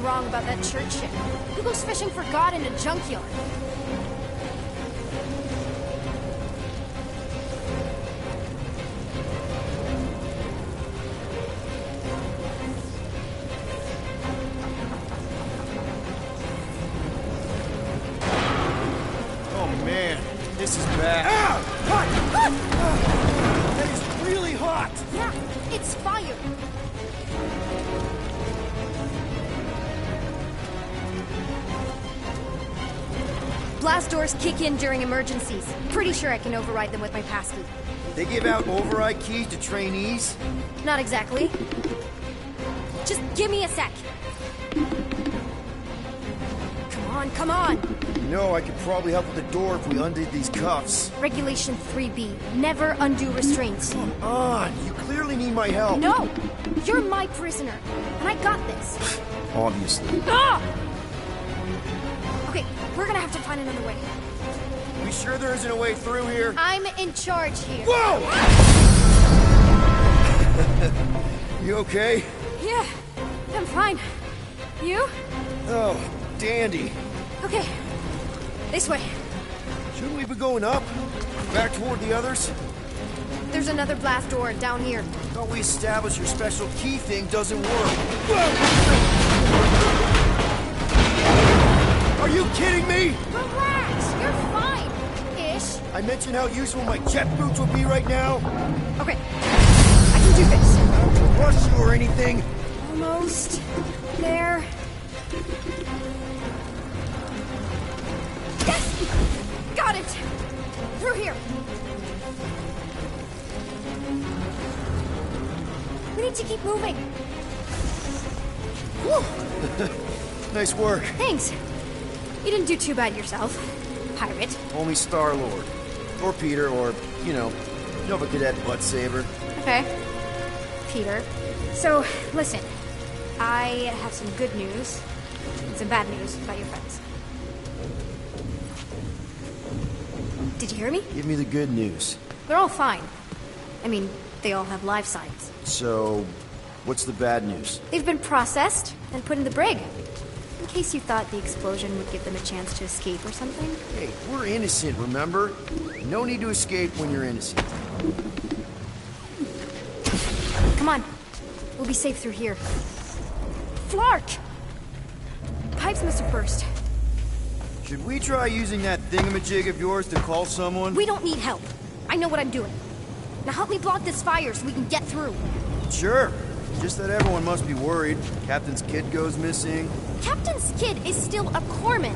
wrong about that church ship. Who goes fishing for God in a junkyard? Oh man, this is bad. Ah! Hot! That is really hot! Yeah, it's fire. Blast doors kick in during emergencies. Pretty sure I can override them with my passkey. They give out override keys to trainees? Not exactly. Just give me a sec. Come on, come on. You know, I could probably help with the door if we undid these cuffs. Regulation 3B. Never undo restraints. Come on, you clearly need my help. No! You're my prisoner, and I got this. Obviously. Ah! Okay, we're gonna have to find another way. We sure there isn't a way through here? I'm in charge here. Whoa! You okay? Yeah, I'm fine. You? Oh, dandy. Okay, this way. Shouldn't we be going up? Back toward the others? There's another blast door down here. Thought we established your special key thing doesn't work. Are you kidding me? Relax, you're fine. Ish. I mentioned how useful my jet boots would be right now. Okay, I can do this. I don't want to rush you or anything. Almost there. Yes! Got it! Through here. We need to keep moving. Whew. Nice work. Thanks. You didn't do too bad yourself, pirate. Only Star-Lord. Or Peter, or, you know, Nova Cadet Butt Saber. Okay. Peter. So, listen. I have some good news and some bad news about your friends. Did you hear me? Give me the good news. They're all fine. I mean, they all have life signs. So, what's the bad news? They've been processed and put in the brig. In case you thought the explosion would give them a chance to escape or something. Hey, we're innocent, remember? No need to escape when you're innocent. Come on. We'll be safe through here. Flark! Pipes must have burst. Should we try using that thingamajig of yours to call someone? We don't need help. I know what I'm doing. Now help me block this fire so we can get through. Sure. Just that everyone must be worried. Captain's kid goes missing. Captain's kid is still a corpsman.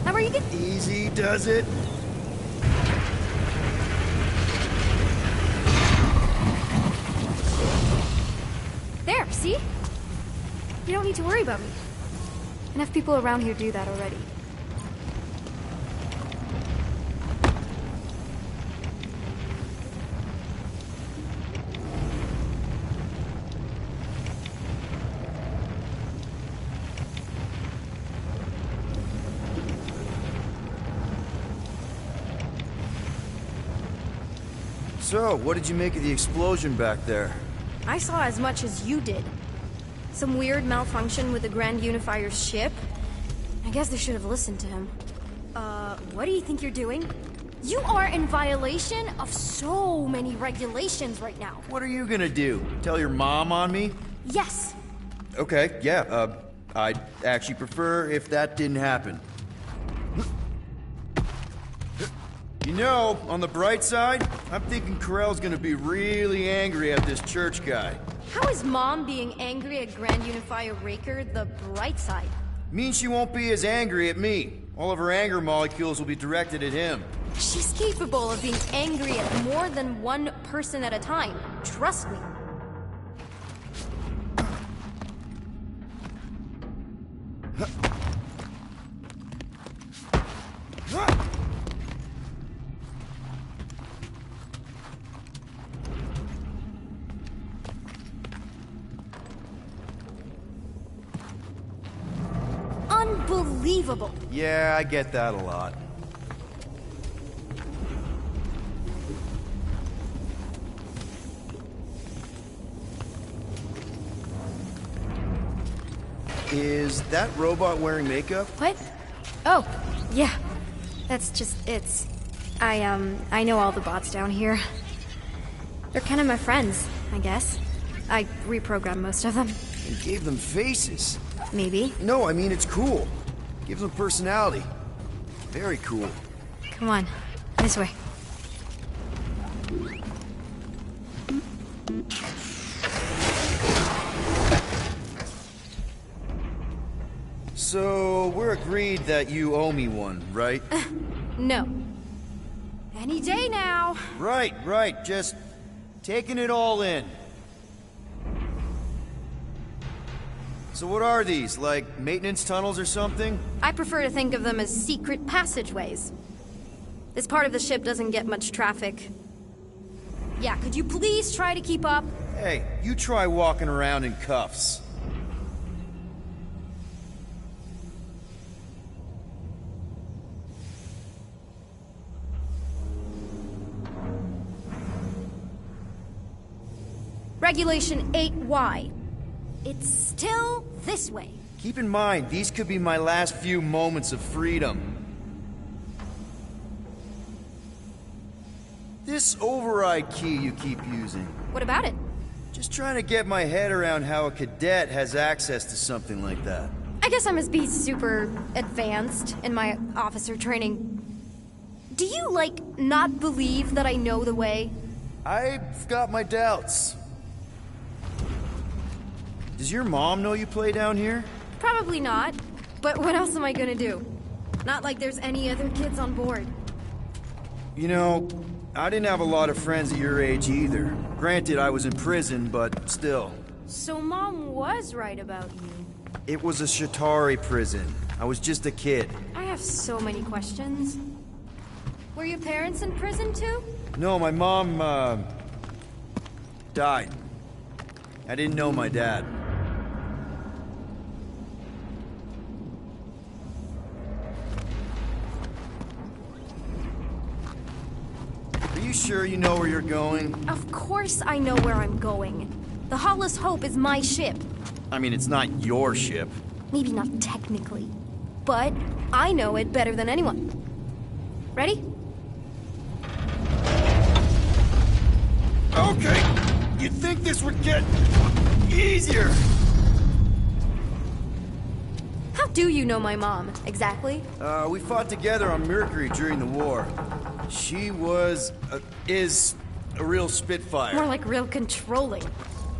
Now are you get... Easy does it. There, see? You don't need to worry about me. Enough people around here do that already. So, what did you make of the explosion back there? I saw as much as you did. Some weird malfunction with the Grand Unifier's ship. I guess they should have listened to him. What do you think you're doing? You are in violation of so many regulations right now. What are you gonna do? Tell your mom on me? Yes. Okay, yeah, I'd actually prefer if that didn't happen. You know, on the bright side, I'm thinking Corell's gonna be really angry at this church guy. How is Mom being angry at Grand Unifier Raker the bright side? Means she won't be as angry at me. All of her anger molecules will be directed at him. She's capable of being angry at more than one person at a time. Trust me. Unbelievable. Yeah, I get that a lot. Is that robot wearing makeup? What? Oh, yeah. That's just, I know all the bots down here. They're kind of my friends, I guess. I reprogrammed most of them. And gave them faces. Maybe. No, I mean, it's cool. Gives them personality. Very cool. Come on, this way. So, we're agreed that you owe me one, right? No. Any day now. Right. Just taking it all in. So what are these, like maintenance tunnels or something? I prefer to think of them as secret passageways. This part of the ship doesn't get much traffic. Yeah, could you please try to keep up? Hey, you try walking around in cuffs. Regulation 8Y. It's still this way. Keep in mind, these could be my last few moments of freedom. This override key you keep using. What about it? Just trying to get my head around how a cadet has access to something like that. I guess I must be super advanced in my officer training. Do you, like, not believe that I know the way? I've got my doubts. Does your mom know you play down here? Probably not. But what else am I gonna do? Not like there's any other kids on board. You know, I didn't have a lot of friends at your age either. Granted, I was in prison, but still. So Mom was right about you. It was a Shatari prison. I was just a kid. I have so many questions. Were your parents in prison too? No, my mom, died. I didn't know my dad. Are you sure you know where you're going? Of course I know where I'm going. The Hollis Hope is my ship. I mean, it's not your ship. Maybe not technically, but I know it better than anyone. Ready? Okay, you'd think this would get easier. How do you know my mom, exactly? We fought together on Mercury during the war. She is a real spitfire. More like real controlling.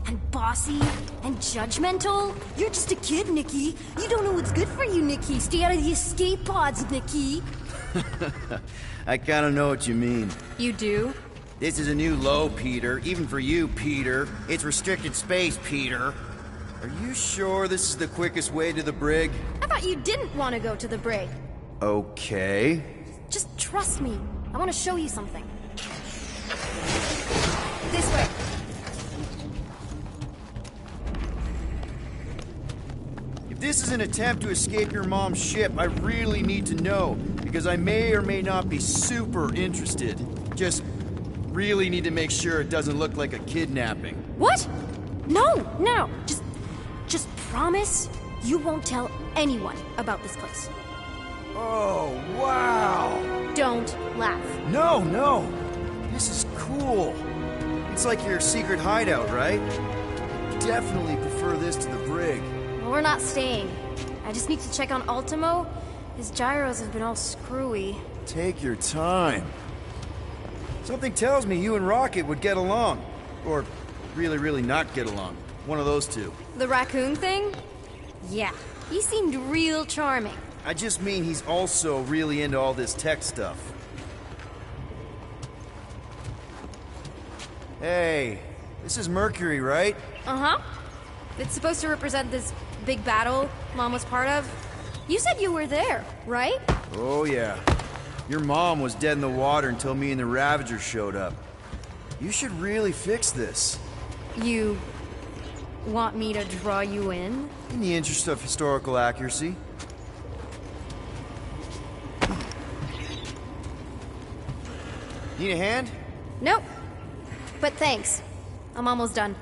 And bossy, and judgmental. You're just a kid, Nikki. You don't know what's good for you, Nikki. Stay out of the escape pods, Nikki. I kinda know what you mean. You do? This is a new low, Peter. Even for you, Peter. It's restricted space, Peter. Are you sure this is the quickest way to the brig? I thought you didn't want to go to the brig. Okay. Just trust me. I want to show you something. This way. If this is an attempt to escape your mom's ship, I really need to know, because I may or may not be super interested. Just really need to make sure it doesn't look like a kidnapping. What? No. Just promise you won't tell anyone about this place. Oh, wow! Don't laugh. No. This is cool. It's like your secret hideout, right? Definitely prefer this to the brig. Well, we're not staying. I just need to check on Ultimo. His gyros have been all screwy. Take your time. Something tells me you and Rocket would get along. Or really, really not get along. One of those two. The raccoon thing? Yeah, he seemed real charming. I just mean he's also really into all this tech stuff. Hey, this is Mercury, right? Uh-huh. It's supposed to represent this big battle Mom was part of. You said you were there, right? Oh, yeah. Your mom was dead in the water until me and the Ravagers showed up. You should really fix this. You want me to draw you in? In the interest of historical accuracy. Need a hand? Nope. But thanks. I'm almost done.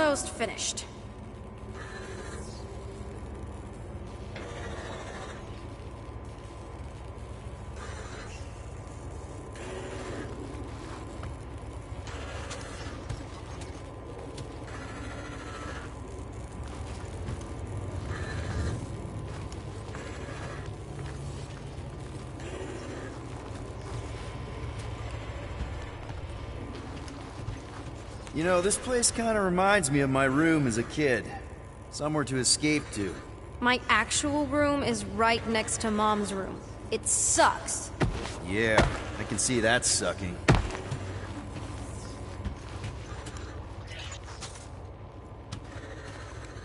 almost finished. You know, this place kind of reminds me of my room as a kid. Somewhere to escape to. My actual room is right next to Mom's room. It sucks. Yeah, I can see that sucking.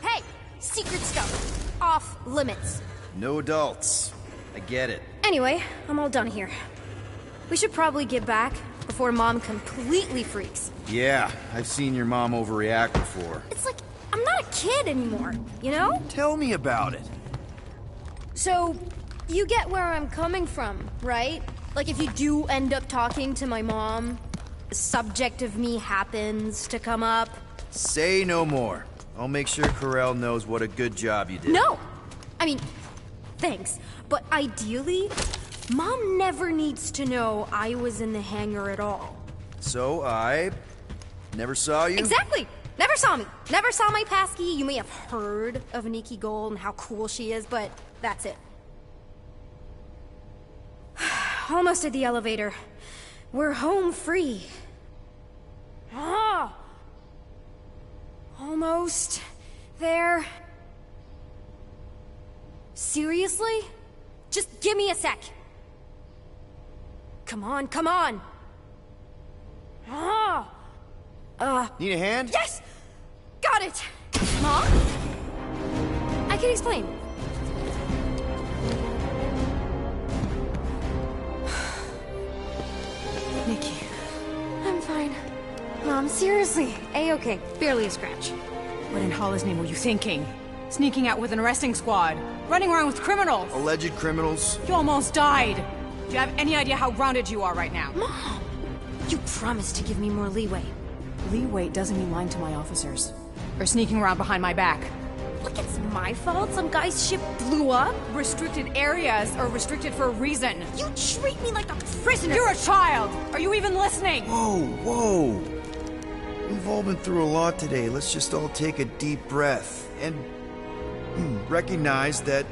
Hey! Secret stuff. Off limits. No adults. I get it. Anyway, I'm all done here. We should probably get back before Mom completely freaks. Yeah, I've seen your mom overreact before. It's like, I'm not a kid anymore, you know? Tell me about it. So, you get where I'm coming from, right? Like if you do end up talking to my mom, the subject of me happens to come up. Say no more. I'll make sure Corell knows what a good job you did. No! I mean, thanks. But ideally, Mom never needs to know I was in the hangar at all. So I never saw you? Exactly! Never saw me. Never saw my passkey. You may have heard of Nikki Gold and how cool she is, but that's it. Almost at the elevator. We're home free. Ah! Almost there. Seriously? Just give me a sec. Come on, come on. Ah! Need a hand? Yes! Got it! Mom? I can explain. Nikki. I'm fine. Mom, seriously. A-okay. Barely a scratch. What in Hala's name were you thinking? Sneaking out with an arresting squad? Running around with criminals? Alleged criminals? You almost died! Do you have any idea how grounded you are right now? Mom! You promised to give me more leeway. Leeway doesn't mean lying to my officers. Or sneaking around behind my back. Look, it's my fault some guy's ship blew up. Restricted areas are restricted for a reason. You treat me like a prisoner! You're a child! Are you even listening? Whoa, whoa. We've all been through a lot today. Let's just all take a deep breath and recognize that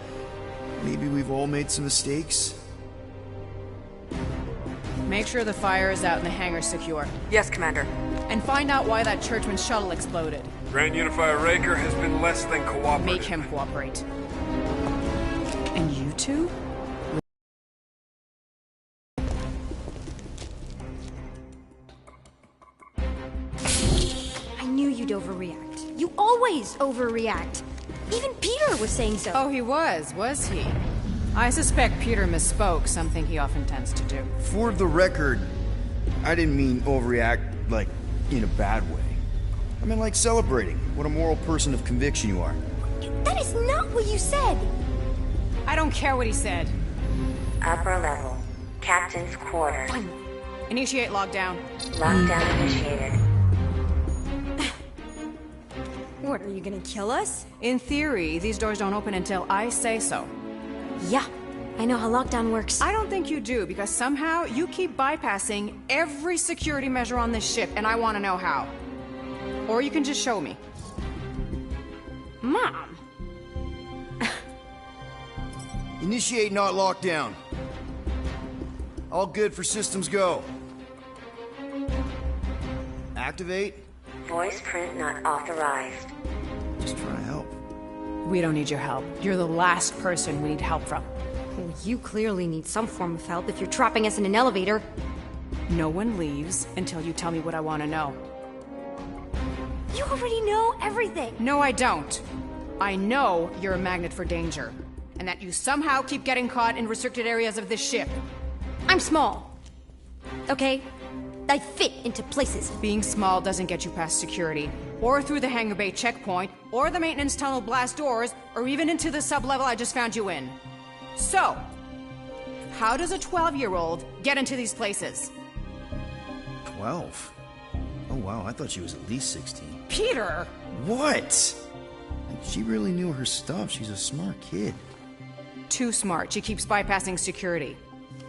maybe we've all made some mistakes. Make sure the fire is out and the hangar's secure. Yes, Commander. And find out why that churchman's shuttle exploded. Grand Unifier Raker has been less than cooperative. Make him cooperate. And you two? I knew you'd overreact. You always overreact. Even Peter was saying so. Oh, he was he? I suspect Peter misspoke, something he often tends to do. For the record, I didn't mean overreact, like, in a bad way. I meant like celebrating what a moral person of conviction you are. That is not what you said. I don't care what he said. Upper level. Captain's quarters. Initiate lockdown. Lockdown initiated. What, are you gonna kill us? In theory, these doors don't open until I say so. Yeah, I know how lockdown works. I don't think you do, because somehow you keep bypassing every security measure on this ship, and I want to know how. Or you can just show me. Mom! Initiate not lockdown. All good for systems go. Activate. Voice print not authorized. Just trying to help. We don't need your help. You're the last person we need help from. Well, you clearly need some form of help if you're trapping us in an elevator. No one leaves until you tell me what I want to know. You already know everything. No, I don't. I know you're a magnet for danger, and that you somehow keep getting caught in restricted areas of this ship. I'm small. Okay? I fit into places. Being small doesn't get you past security, or through the hangar bay checkpoint, or the maintenance tunnel blast doors, or even into the sub-level I just found you in. So, how does a 12-year-old get into these places? 12? Oh wow, I thought she was at least 16. Peter! What? She really knew her stuff. She's a smart kid. Too smart. She keeps bypassing security.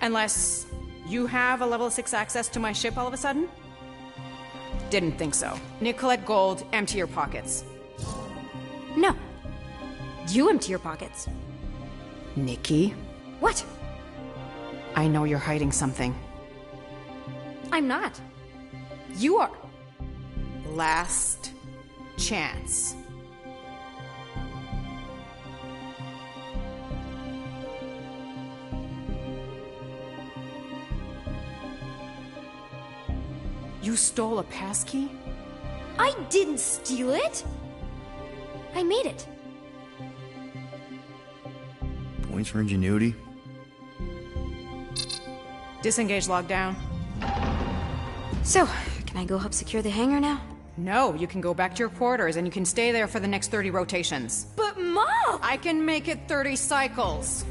Unless you have a level 6 access to my ship all of a sudden? Didn't think so. Nicolette Gold, empty your pockets. No. You empty your pockets. Nikki, What? I know you're hiding something. I'm not. You are. Last chance. You stole a passkey? I didn't steal it. I made it. Points for ingenuity. Disengage lockdown. So, can I go help secure the hangar now? No, you can go back to your quarters and you can stay there for the next 30 rotations. But Mom! I can make it 30 cycles.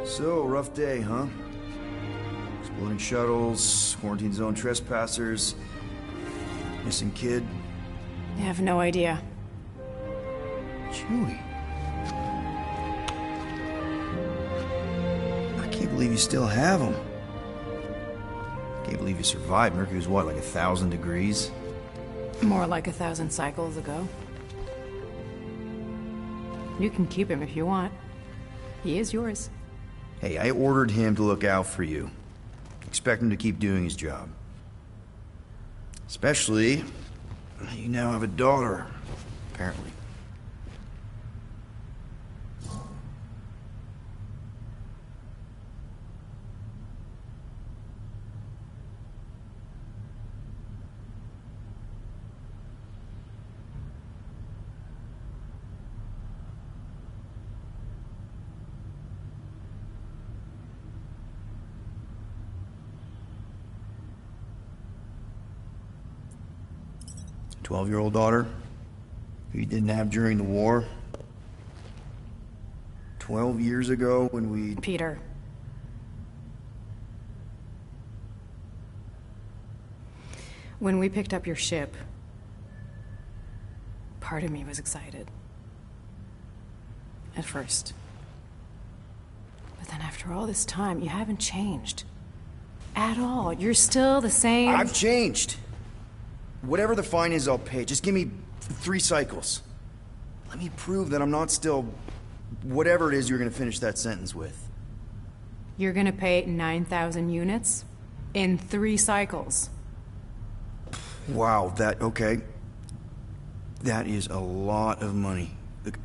So, rough day, huh? Exploding shuttles, quarantine zone trespassers, missing kid. I have no idea. Chewie. I can't believe you still have him. Can't believe you survived. Mercury was what, like 1,000 degrees? More like 1,000 cycles ago. You can keep him if you want. He is yours. Hey, I ordered him to look out for you. Expect him to keep doing his job. Especially, you now have a daughter, apparently. A 12-year-old daughter who you didn't have during the war. 12 years ago when we... Peter. When we picked up your ship, part of me was excited. At first. But then after all this time, you haven't changed. At all. You're still the same... I've changed. Whatever the fine is, I'll pay. Just give me 3 cycles. Let me prove that I'm not still... whatever it is you're gonna finish that sentence with. You're gonna pay 9,000 units in 3 cycles. Wow, okay. That is a lot of money. Look,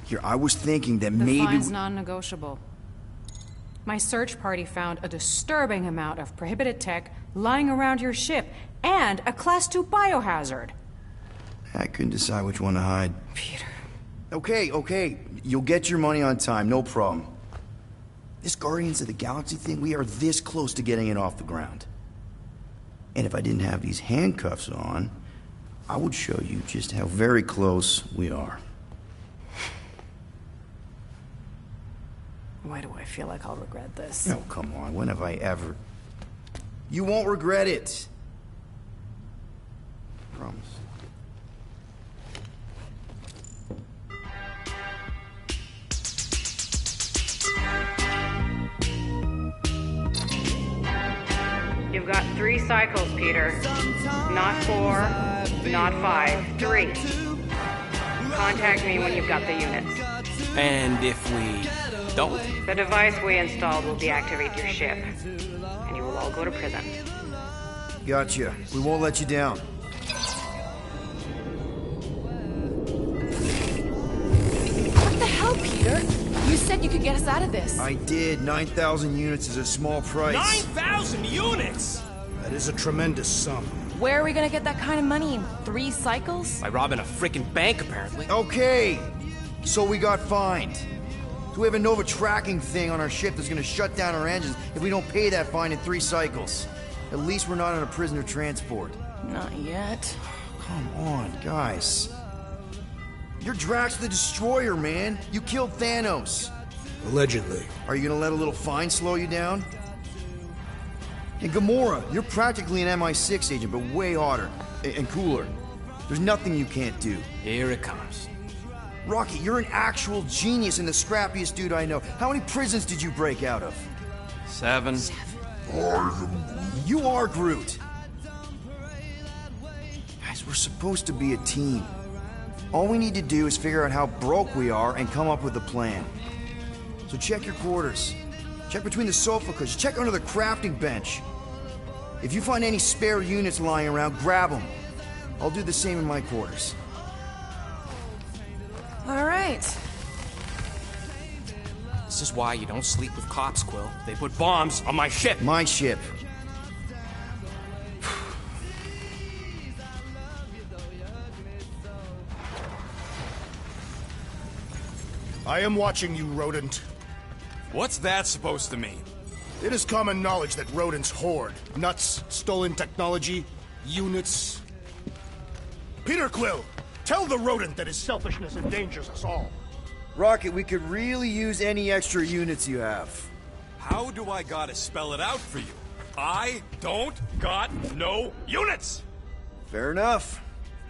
here, I was thinking that The maybe... fine's non-negotiable. My search party found a disturbing amount of prohibited tech lying around your ship, and a Class 2 biohazard. I couldn't decide which one to hide. Peter. Okay. You'll get your money on time, no problem. This Guardians of the Galaxy thing, we are this close to getting it off the ground. And if I didn't have these handcuffs on, I would show you just how very close we are. Why do I feel like I'll regret this? Oh, come on, when have I ever... You won't regret it. Promise. You've got 3 cycles, Peter. Not 4, not 5, 3. Contact me when you've got the units. And if we don't? The device we installed will deactivate your ship, and you will all go to prison. Gotcha. We won't let you down. What the hell, Peter? You said you could get us out of this. I did. 9,000 units is a small price. 9,000 units! That is a tremendous sum. Where are we gonna get that kind of money in 3 cycles? By robbing a frickin' bank, apparently. Okay. So we got fined. So we have a Nova tracking thing on our ship that's gonna shut down our engines if we don't pay that fine in 3 cycles. At least we're not on a prisoner transport. Not yet. Come on, guys. You're Drax the Destroyer, man. You killed Thanos. Allegedly. Are you gonna let a little fine slow you down? And Gamora, you're practically an MI6 agent, but way hotter and cooler. There's nothing you can't do. Here it comes. Rocky, you're an actual genius and the scrappiest dude I know. How many prisons did you break out of? 7. You are Groot. Guys, we're supposed to be a team. All we need to do is figure out how broke we are and come up with a plan. So check your quarters. Check between the sofa cushions. Check under the crafting bench. If you find any spare units lying around, grab them. I'll do the same in my quarters. All right. This is why you don't sleep with cops, Quill. They put bombs on my ship. My ship. I am watching you, rodent. What's that supposed to mean? It is common knowledge that rodents hoard nuts, stolen technology, units. Peter Quill, tell the rodent that his selfishness endangers us all. Rocket, we could really use any extra units you have. How do I gotta spell it out for you? I don't got no units! Fair enough.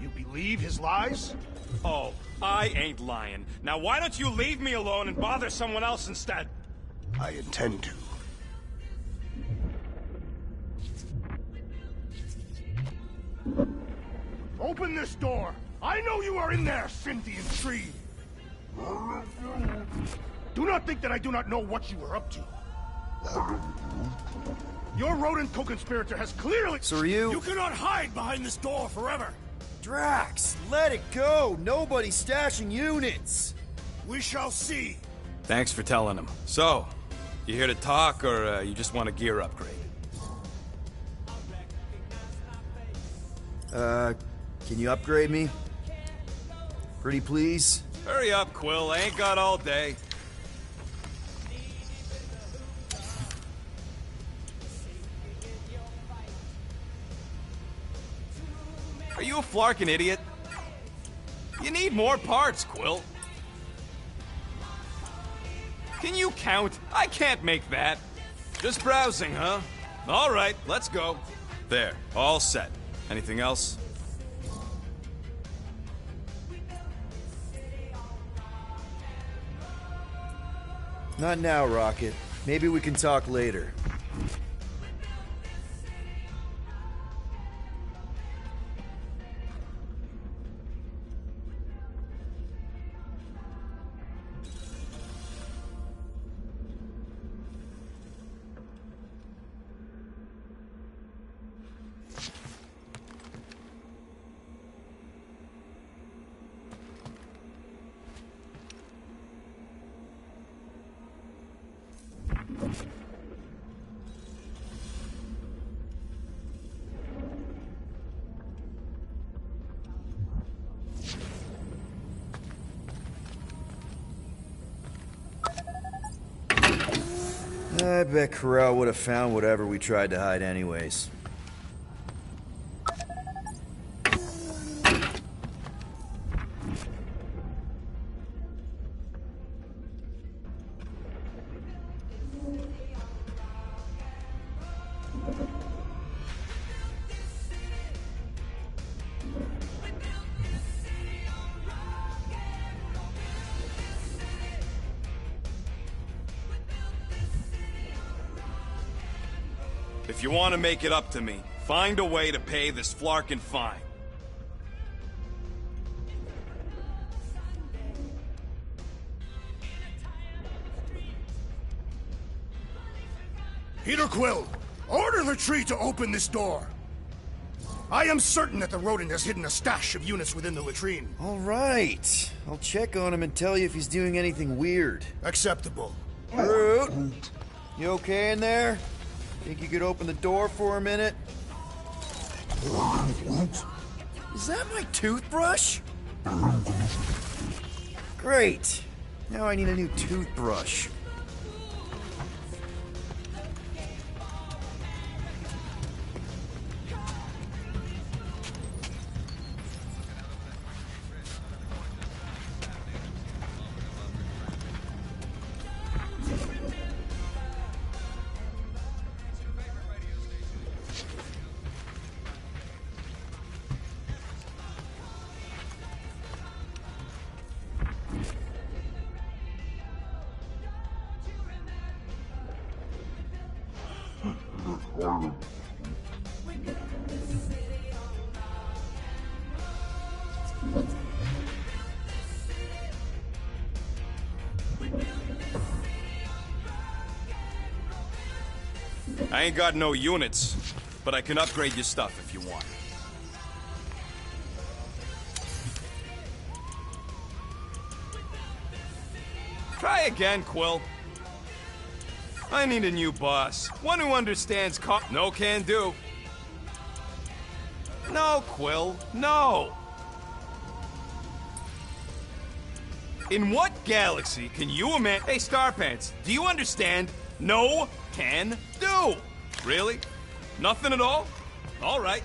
You believe his lies? Oh, I ain't lying. Now why don't you leave me alone and bother someone else instead? I intend to. Open this door! I know you are in there, sentient tree! Do not think that I do not know what you are up to. Your rodent co-conspirator has clearly— So are you? You cannot hide behind this door forever! Drax, let it go! Nobody's stashing units! We shall see! Thanks for telling him. So, you here to talk, or you just want a gear upgrade? Can you upgrade me? Pretty please? Hurry up, Quill. I ain't got all day. Are you a flarkin' idiot? You need more parts, Quill. Can you count? I can't make that. Just browsing, huh? All right, let's go. There, all set. Anything else? Not now, Rocket. Maybe we can talk later. I bet Corral would have found whatever we tried to hide anyways. If you want to make it up to me, find a way to pay this flarkin' fine. Peter Quill, order the tree to open this door. I am certain that the rodent has hidden a stash of units within the latrine. All right. I'll check on him and tell you if he's doing anything weird. Acceptable. Groot, you okay in there? Think you could open the door for a minute? Is that my toothbrush? Great. Now I need a new toothbrush. I ain't got no units, but I can upgrade your stuff if you want. Try again, Quill. I need a new boss. One who understands No can do. No, Quill. No! In what galaxy can you imagine— Hey, Starpants, do you understand? No can do! Really? Nothing at all? All right.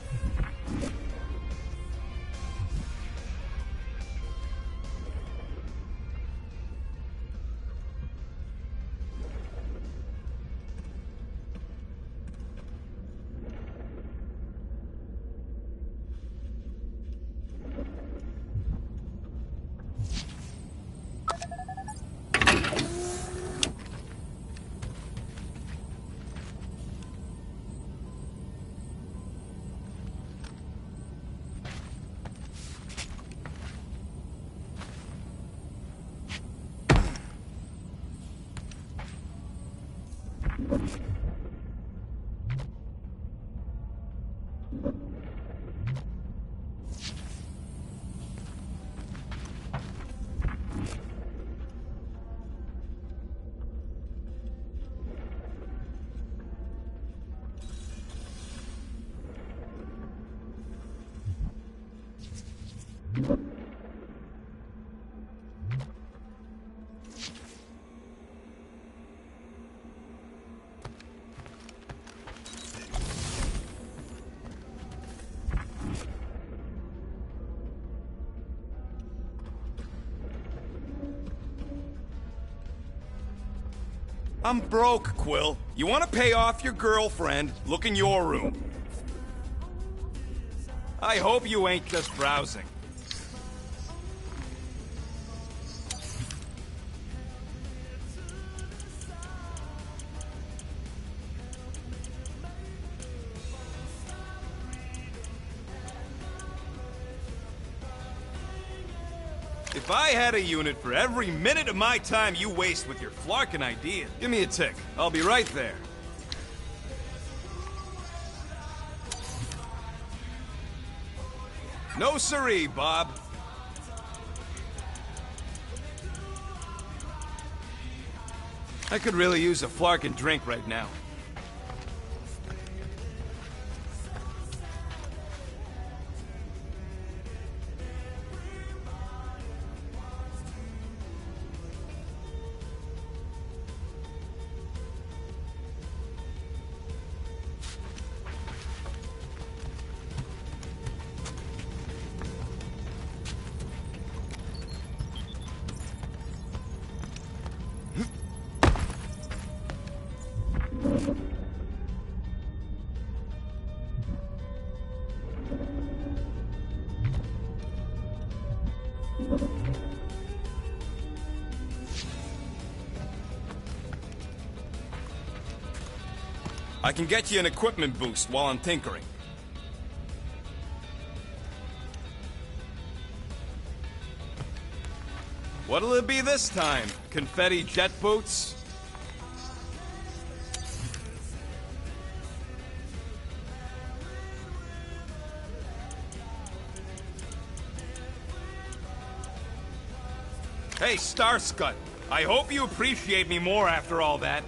I'm broke, Quill. You want to pay off your girlfriend? Look in your room. I hope you ain't just browsing. If I had a unit for every minute of my time you waste with your flarkin' ideas, give me a tick. I'll be right there. No siree, Bob. I could really use a flarkin' drink right now. I can get you an equipment boost while I'm tinkering. What'll it be this time? Confetti jet boots? Hey, Starscut, I hope you appreciate me more after all that.